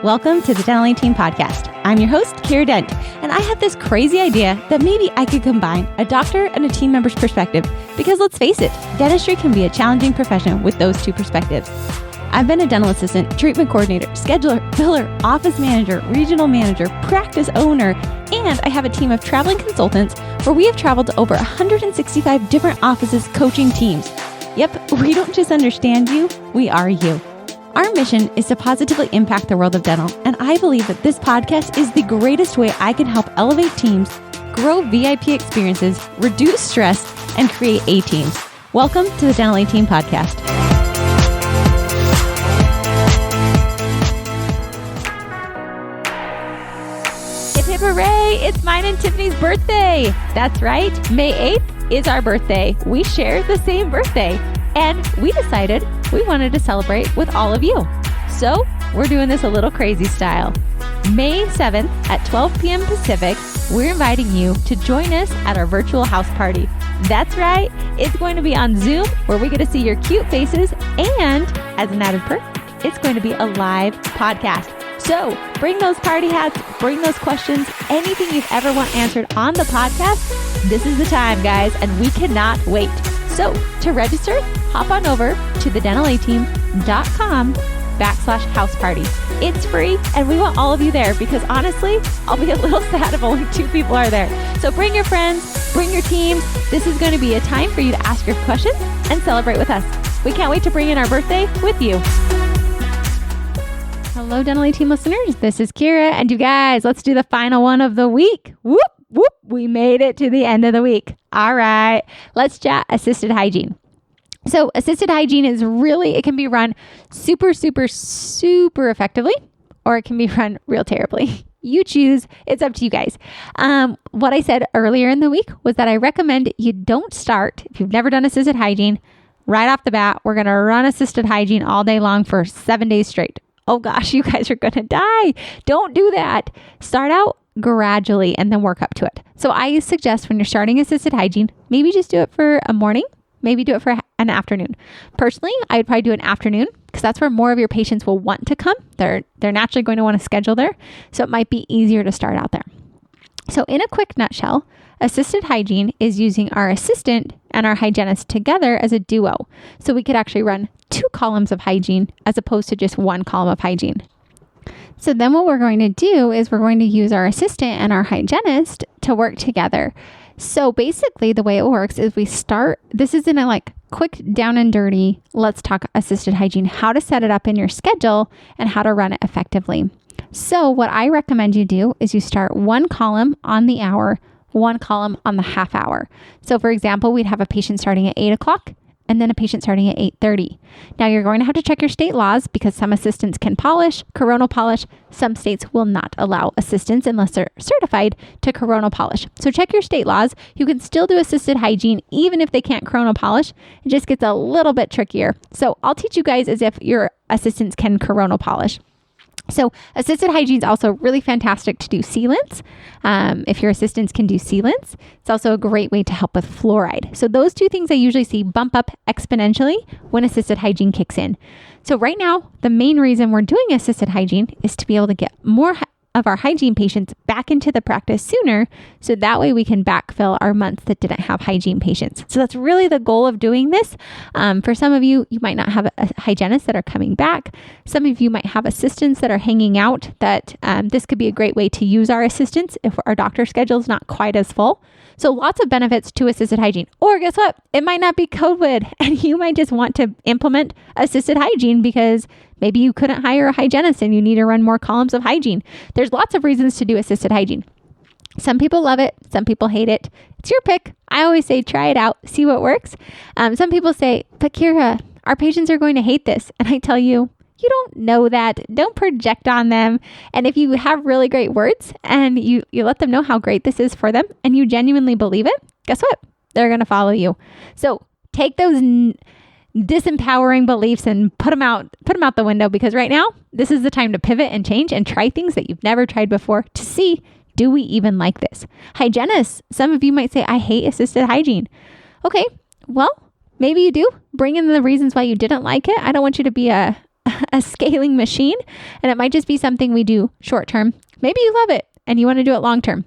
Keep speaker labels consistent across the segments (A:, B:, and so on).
A: Welcome to the Dental 18 podcast. I'm your host, Kiera Dent, and I had this crazy idea that maybe I could combine a doctor and a team member's perspective because let's face it, dentistry can be a challenging profession with those two perspectives. I've been a dental assistant, treatment coordinator, scheduler, biller, office manager, regional manager, practice owner, and I have a team of traveling consultants where we have traveled to over 165 different offices coaching teams. Yep, we don't just understand you, we are you. Our mission is to positively impact the world of dental, and I believe that this podcast is the greatest way I can help elevate teams, grow VIP experiences, reduce stress, and create A-teams. Welcome to the Dental 18 podcast. Hip hip hooray! It's mine and Tiffany's birthday. That's right, May 8th is our birthday. We share the same birthday. And we decided we wanted to celebrate with all of you. So we're doing this a little crazy style. May 7th at 12 p.m. Pacific, we're inviting you to join us at our virtual house party. That's right. It's going to be on Zoom where we get to see your cute faces. And as an added perk, it's going to be a live podcast. So bring those party hats, bring those questions, anything you've ever want answered on the podcast. This is the time, guys, and we cannot wait. So to register, hop on over to thedentalateam.com/house party. It's free and we want all of you there because honestly, I'll be a little sad if only 2 people are there. So bring your friends, bring your teams. This is going to be a time for you to ask your questions and celebrate with us. We can't wait to bring in our birthday with you. Hello, Dental 18 listeners. This is Kiera and you guys, let's do the final one of the week. Whoop, whoop. We made it to the end of the week. All right, let's chat assisted hygiene. So assisted hygiene is really, it can be run super effectively, or it can be run real terribly. You choose. It's up to you guys. What I said earlier in the week was that I recommend you don't start, if you've never done assisted hygiene, right off the bat, we're going to run assisted hygiene all day long for 7 days straight. Oh gosh, you guys are going to die. Don't do that. Start out gradually and then work up to it. So I suggest when you're starting assisted hygiene, maybe just do it for a morning, maybe do it for an afternoon. Personally, I would probably do an afternoon because that's where more of your patients will want to come. They're naturally going to want to schedule there. So it might be easier to start out there. So in a quick nutshell, assisted hygiene is using our assistant and our hygienist together as a duo. So we could actually run 2 columns of hygiene as opposed to just 1 column of hygiene. So then what we're going to do is we're going to use our assistant and our hygienist to work together. So basically the way it works is we start, this is in a quick down and dirty, let's talk assisted hygiene, how to set it up in your schedule and how to run it effectively. So what I recommend you do is you start 1 column on the hour, 1 column on the half hour. So for example, we'd have a patient starting at 8 o'clock and then a patient starting at 8:30. Now you're going to have to check your state laws because some assistants can polish, coronal polish. Some states will not allow assistants unless they're certified to coronal polish. So check your state laws. You can still do assisted hygiene even if they can't coronal polish. It just gets a little bit trickier. So I'll teach you guys as if your assistants can coronal polish. So assisted hygiene is also really fantastic to do sealants. If your assistants can do sealants, it's also a great way to help with fluoride. So those 2 things I usually see bump up exponentially when assisted hygiene kicks in. So right now, the main reason we're doing assisted hygiene is to be able to get more of our hygiene patients back into the practice sooner. So that way we can backfill our months that didn't have hygiene patients. So that's really the goal of doing this. For some of you, you might not have a hygienist that are coming back. Some of you might have assistants that are hanging out that this could be a great way to use our assistants if our doctor schedule is not quite as full. So lots of benefits to assisted hygiene. Or guess what? It might not be COVID and you might just want to implement assisted hygiene because maybe you couldn't hire a hygienist and you need to run more columns of hygiene. There's lots of reasons to do assisted hygiene. Some people love it. Some people hate it. It's your pick. I always say, try it out, see what works. Some people say, but Kiera, our patients are going to hate this. And I tell you, you don't know that. Don't project on them. And if you have really great words and you let them know how great this is for them and you genuinely believe it, guess what? They're going to follow you. So take those disempowering beliefs and put them out the window because right now, this is the time to pivot and change and try things that you've never tried before to see, do we even like this? Hygienists, some of you might say, I hate assisted hygiene. Okay, well, maybe you do. Bring in the reasons why you didn't like it. I don't want you to be a a scaling machine, and it might just be something we do short term. Maybe you love it and you want to do it long term.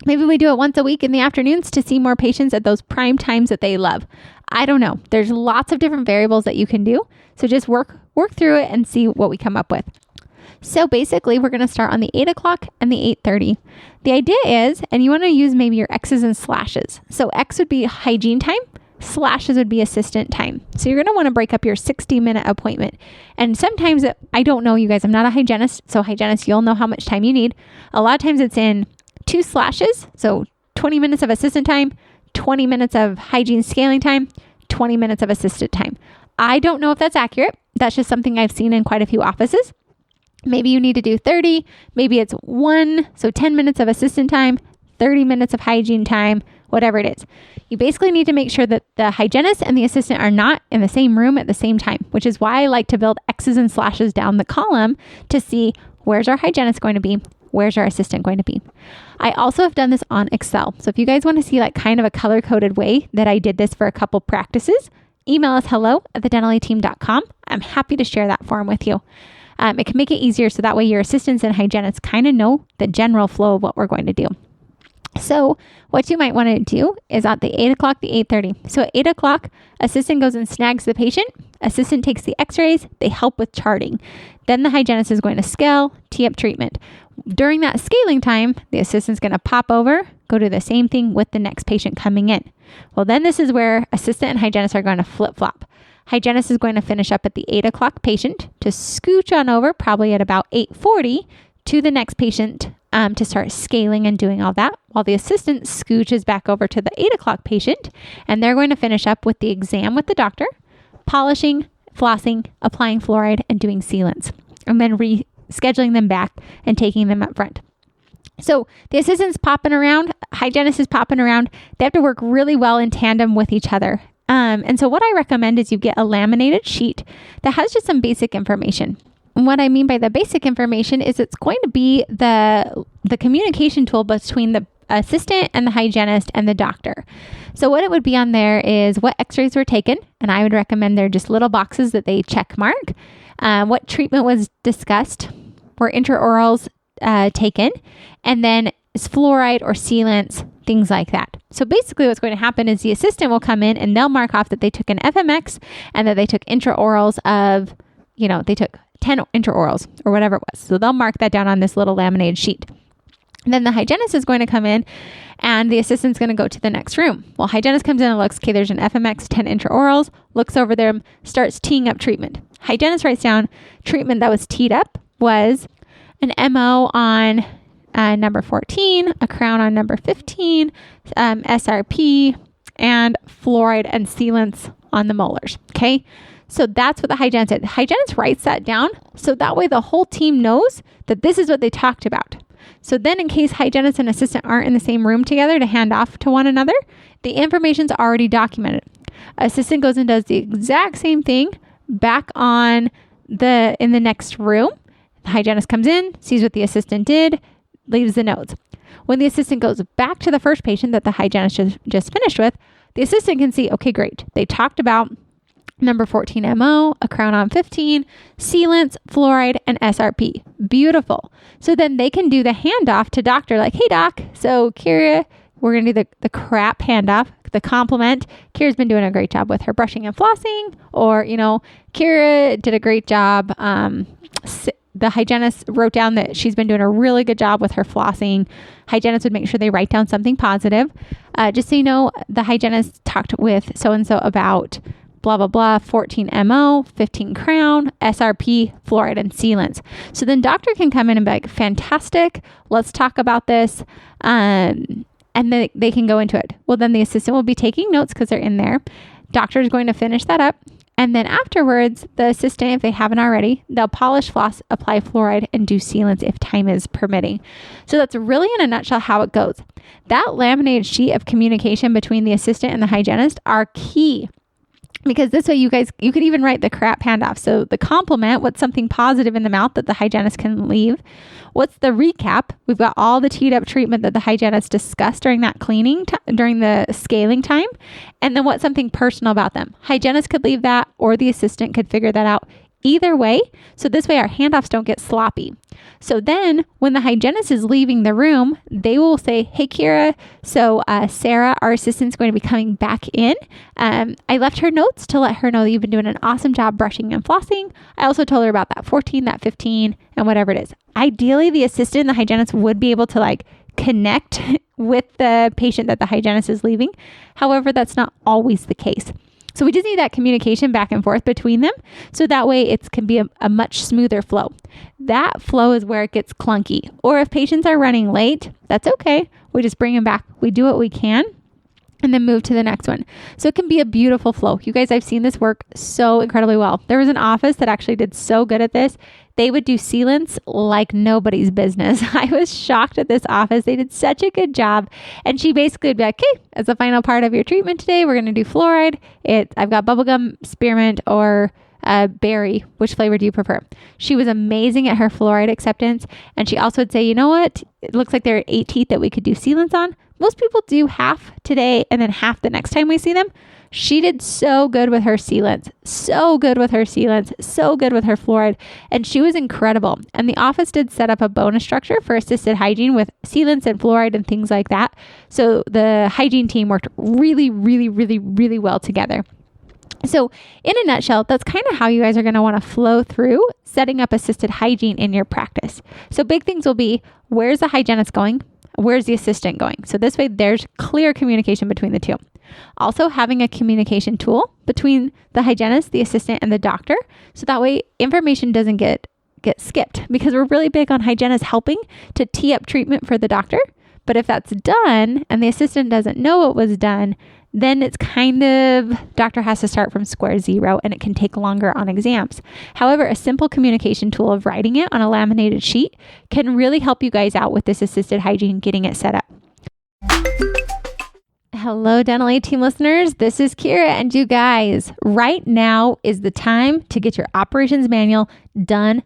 A: Maybe we do it once a week in the afternoons to see more patients at those prime times that they love. I don't know. There's lots of different variables that you can do. So just work through it and see what we come up with. So basically, we're going to start on the 8 o'clock and the 8:30. The idea is, and you want to use maybe your X's and slashes. So X would be hygiene time. Slashes would be assistant time. So you're going to want to break up your 60-minute appointment. And sometimes, I don't know, you guys, I'm not a hygienist. So hygienist, you'll know how much time you need. A lot of times it's in 2 slashes. So 20 minutes of assistant time, 20 minutes of hygiene scaling time, 20 minutes of assisted time. I don't know if that's accurate. That's just something I've seen in quite a few offices. Maybe you need to do 30. Maybe it's 1. So 10 minutes of assistant time, 30 minutes of hygiene time, whatever it is. You basically need to make sure that the hygienist and the assistant are not in the same room at the same time, which is why I like to build X's and slashes down the column to see where's our hygienist going to be, where's our assistant going to be. I also have done this on Excel. So if you guys want to see like kind of a color-coded way that I did this for a couple practices, email us hello@thedentalteam.com. I'm happy to share that form with you. It can make it easier so that way your assistants and hygienists kind of know the general flow of what we're going to do. So what you might want to do is at the 8 o'clock, the 8:30. So at 8 o'clock, assistant goes and snags the patient. Assistant takes the x-rays. They help with charting. Then the hygienist is going to scale, tee up treatment. During that scaling time, the assistant's going to pop over, go do the same thing with the next patient coming in. Well, then this is where assistant and hygienist are going to flip-flop. Hygienist is going to finish up at the 8 o'clock patient to scooch on over probably at about 8:40 to the next patient to start scaling and doing all that, while the assistant scooches back over to the 8 o'clock patient, and they're going to finish up with the exam with the doctor, polishing, flossing, applying fluoride, and doing sealants, and then rescheduling them back and taking them up front. So the assistant's popping around, hygienist is popping around. They have to work really well in tandem with each other. And so what I recommend is you get a laminated sheet that has just some basic information. And what I mean by the basic information is it's going to be the communication tool between the assistant and the hygienist and the doctor. So what it would be on there is what x-rays were taken. And I would recommend they're just little boxes that they check mark. What treatment was discussed, were intraorals taken, and then is fluoride or sealants, things like that. So basically what's going to happen is the assistant will come in and they'll mark off that they took an FMX and that they took intraorals of, they took 10 intraorals or whatever it was. So they'll mark that down on this little laminated sheet. And then the hygienist is going to come in and the assistant's going to go to the next room. Well, hygienist comes in and looks, okay, there's an FMX, 10 intraorals, looks over them, starts teeing up treatment. Hygienist writes down treatment that was teed up was an MO on number 14, a crown on number 15, SRP, and fluoride and sealants on the molars. Okay. So that's what the hygienist did. The hygienist writes that down. So that way the whole team knows that this is what they talked about. So then in case hygienist and assistant aren't in the same room together to hand off to one another, the information's already documented. Assistant goes and does the exact same thing back in the next room. The hygienist comes in, sees what the assistant did, leaves the notes. When the assistant goes back to the first patient that the hygienist just finished with, the assistant can see, okay, great. They talked about number 14 MO, a crown on 15, sealants, fluoride, and SRP. Beautiful. So then they can do the handoff to doctor like, hey doc, so Kiera, we're going to do the crap handoff, the compliment. Kiera's been doing a great job with her brushing and flossing, or, Kiera did a great job. The hygienist wrote down that she's been doing a really good job with her flossing. Hygienist would make sure they write down something positive. Just so you know, the hygienist talked with so-and-so about blah, blah, blah, 14 MO, 15 crown, SRP, fluoride, and sealants. So then doctor can come in and be like, fantastic, let's talk about this. And then they can go into it. Well, then the assistant will be taking notes because they're in there. Doctor is going to finish that up. And then afterwards, the assistant, if they haven't already, they'll polish, floss, apply fluoride, and do sealants if time is permitting. So that's really in a nutshell how it goes. That laminated sheet of communication between the assistant and the hygienist are key. Because this way you could even write the crap handoff. So the compliment, what's something positive in the mouth that the hygienist can leave? What's the recap? We've got all the teed up treatment that the hygienist discussed during that during the scaling time. And then what's something personal about them? Hygienist could leave that, or the assistant could figure that out. either way. So this way our handoffs don't get sloppy. So then when the hygienist is leaving the room, they will say, hey, Kiera, so Sarah, our assistant, is going to be coming back in. I left her notes to let her know that you've been doing an awesome job brushing and flossing. I also told her about that 14, that 15, and whatever it is. Ideally, the assistant and the hygienist would be able to like connect with the patient that the hygienist is leaving. However, that's not always the case. So we just need that communication back and forth between them. So that way it can be a much smoother flow. That flow is where it gets clunky. Or if patients are running late, that's okay. We just bring them back. We do what we can and then move to the next one. So it can be a beautiful flow. You guys, I've seen this work so incredibly well. There was an office that actually did so good at this. They would do sealants like nobody's business. I was shocked at this office. They did such a good job. And she basically would be like, okay, as the final part of your treatment today, we're going to do fluoride. I've got bubblegum, spearmint, or berry. Which flavor do you prefer? She was amazing at her fluoride acceptance. And she also would say, you know what? It looks like there are 8 teeth that we could do sealants on. Most people do half today and then half the next time we see them. She did so good with her sealants, so good with her fluoride, and she was incredible. And the office did set up a bonus structure for assisted hygiene with sealants and fluoride and things like that. So the hygiene team worked really, really, really, really well together. So in a nutshell, that's kind of how you guys are going to want to flow through setting up assisted hygiene in your practice. So big things will be, where's the hygienist going? Where's the assistant going? So this way there's clear communication between the two. Also having a communication tool between the hygienist, the assistant, and the doctor. So that way information doesn't get skipped, because we're really big on hygienists helping to tee up treatment for the doctor. But if that's done and the assistant doesn't know it was done, then it's kind of, doctor has to start from square zero and it can take longer on exams. However, a simple communication tool of writing it on a laminated sheet can really help you guys out with this assisted hygiene, getting it set up. Hello, Dental A Team listeners. This is Kiera, and you guys, right now is the time to get your operations manual done.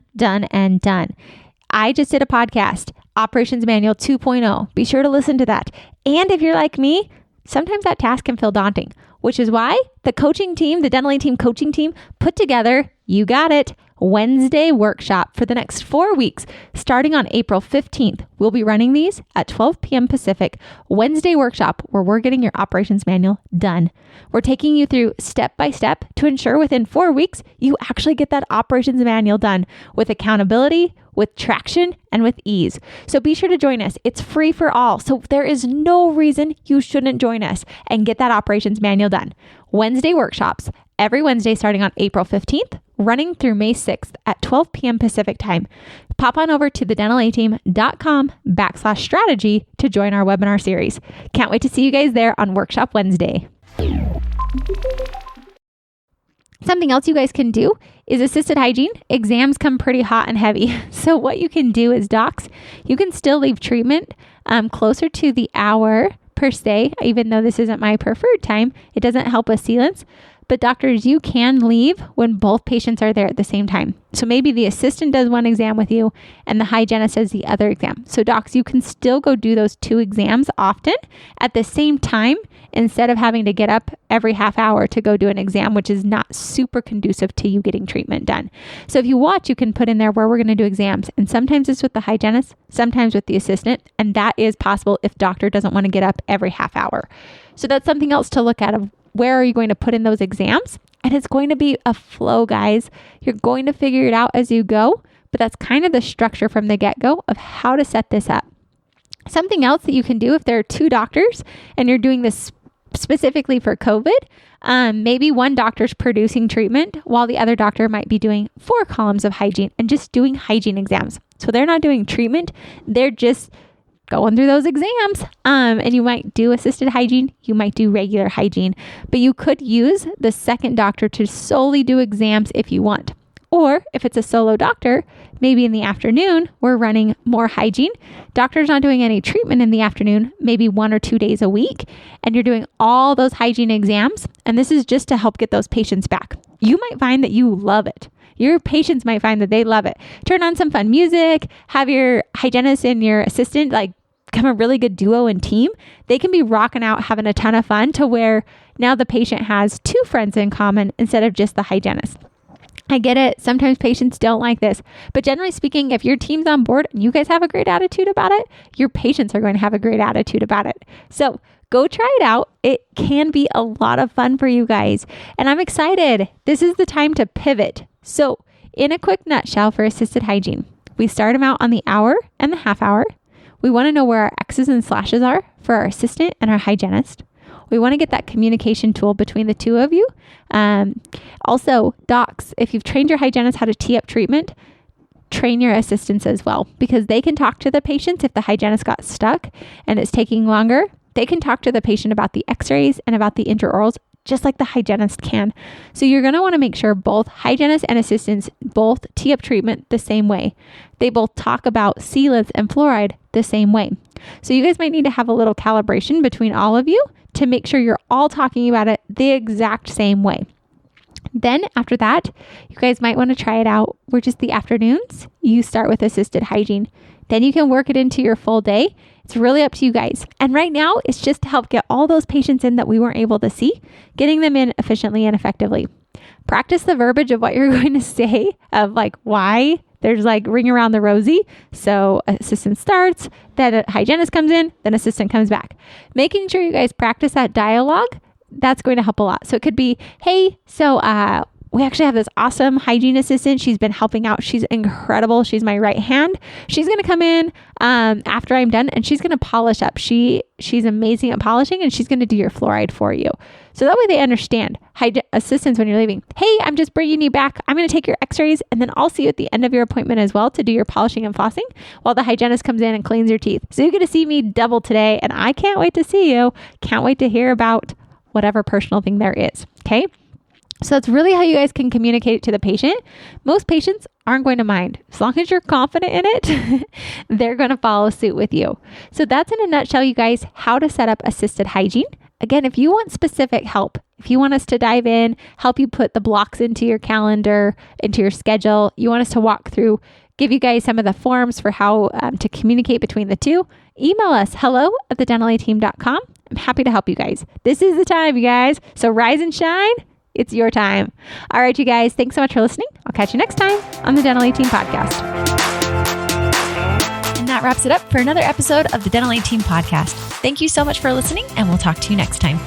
A: I just did a podcast, Operations Manual 2.0. Be sure to listen to that. And if you're like me, sometimes that task can feel daunting, which is why the coaching team, the Dental A Team coaching team, put together, you got it, Wednesday workshop for the next 4 weeks, starting on April 15th. We'll be running these at 12 p.m. Pacific, Wednesday workshop, where we're getting your operations manual done. We're taking you through step by step to ensure within 4 weeks, you actually get that operations manual done with accountability, with traction, and with ease. So be sure to join us. It's free for all. So there is no reason you shouldn't join us and get that operations manual done. Wednesday workshops, every Wednesday starting on April 15th, running through May 6th at 12 p.m. Pacific time. Pop on over to thedentalateam.com/strategy to join our webinar series. Can't wait to see you guys there on Workshop Wednesday. Something else you guys can do is assisted hygiene. Exams come pretty hot and heavy. So what you can do is, docs, you can still leave treatment closer to the hour per se, even though this isn't my preferred time. It doesn't help with sealants. But doctors, you can leave when both patients are there at the same time. So maybe the assistant does one exam with you and the hygienist does the other exam. So docs, you can still go do those 2 exams often at the same time, instead of having to get up every half hour to go do an exam, which is not super conducive to you getting treatment done. So if you watch, you can put in there where we're going to do exams. And sometimes it's with the hygienist, sometimes with the assistant. And that is possible if doctor doesn't want to get up every half hour. So that's something else to look at, of where are you going to put in those exams? And it's going to be a flow, guys. You're going to figure it out as you go, but that's kind of the structure from the get-go of how to set this up. Something else that you can do if there are 2 doctors and you're doing this specifically for COVID, maybe one doctor's producing treatment while the other doctor might be doing 4 columns of hygiene and just doing hygiene exams. So they're not doing treatment, they're just going through those exams. And you might do assisted hygiene, you might do regular hygiene, but you could use the second doctor to solely do exams if you want. Or if it's a solo doctor, maybe in the afternoon, we're running more hygiene. Doctor's not doing any treatment in the afternoon, maybe 1 or 2 days a week, and you're doing all those hygiene exams. And this is just to help get those patients back. You might find that you love it. Your patients might find that they love it. Turn on some fun music, have your hygienist and your assistant become a really good duo and team. They can be rocking out, having a ton of fun, to where now the patient has 2 friends in common instead of just the hygienist. I get it. Sometimes patients don't like this, but generally speaking, if your team's on board and you guys have a great attitude about it, your patients are going to have a great attitude about it. So go try it out. It can be a lot of fun for you guys. And I'm excited. This is the time to pivot. So in a quick nutshell for assisted hygiene, we start them out on the hour and the half hour. We want to know where our X's and slashes are for our assistant and our hygienist. We want to get that communication tool between the two of you. Also, docs, if you've trained your hygienist how to tee up treatment, train your assistants as well, because they can talk to the patients if the hygienist got stuck and it's taking longer. They can talk to the patient about the x-rays and about the intraorals, just like the hygienist can. So you're going to want to make sure both hygienists and assistants both tee up treatment the same way. They both talk about sealants and fluoride the same way. So you guys might need to have a little calibration between all of you to make sure you're all talking about it the exact same way. Then after that, you guys might want to try it out where just the afternoons, you start with assisted hygiene. Then you can work it into your full day. It's really up to you guys. And right now, it's just to help get all those patients in that we weren't able to see, getting them in efficiently and effectively. Practice the verbiage of what you're going to say, of like why there's like ring around the rosy. So assistant starts, then a hygienist comes in, then assistant comes back. Making sure you guys practice that dialogue, that's going to help a lot. So it could be, hey, so we actually have this awesome hygiene assistant. She's been helping out. She's incredible. She's my right hand. She's going to come in after I'm done and she's going to polish up. She's amazing at polishing and she's going to do your fluoride for you. So that way they understand. Assistants, when you're leaving, hey, I'm just bringing you back. I'm going to take your x-rays and then I'll see you at the end of your appointment as well to do your polishing and flossing while the hygienist comes in and cleans your teeth. So you're going to see me double today and I can't wait to see you. Can't wait to hear about whatever personal thing there is. Okay. So that's really how you guys can communicate it to the patient. Most patients aren't going to mind. As long as you're confident in it, they're going to follow suit with you. So that's in a nutshell, you guys, how to set up assisted hygiene. Again, if you want specific help, if you want us to dive in, help you put the blocks into your calendar, into your schedule, you want us to walk through, give you guys some of the forms for how to communicate between the two, email us hello@thedentalateam.com. I'm happy to help you guys. This is the time, you guys. So rise and shine. It's your time. All right, you guys, thanks so much for listening. I'll catch you next time on the Dental 18 podcast.
B: And that wraps it up for another episode of the Dental 18 podcast. Thank you so much for listening, and we'll talk to you next time.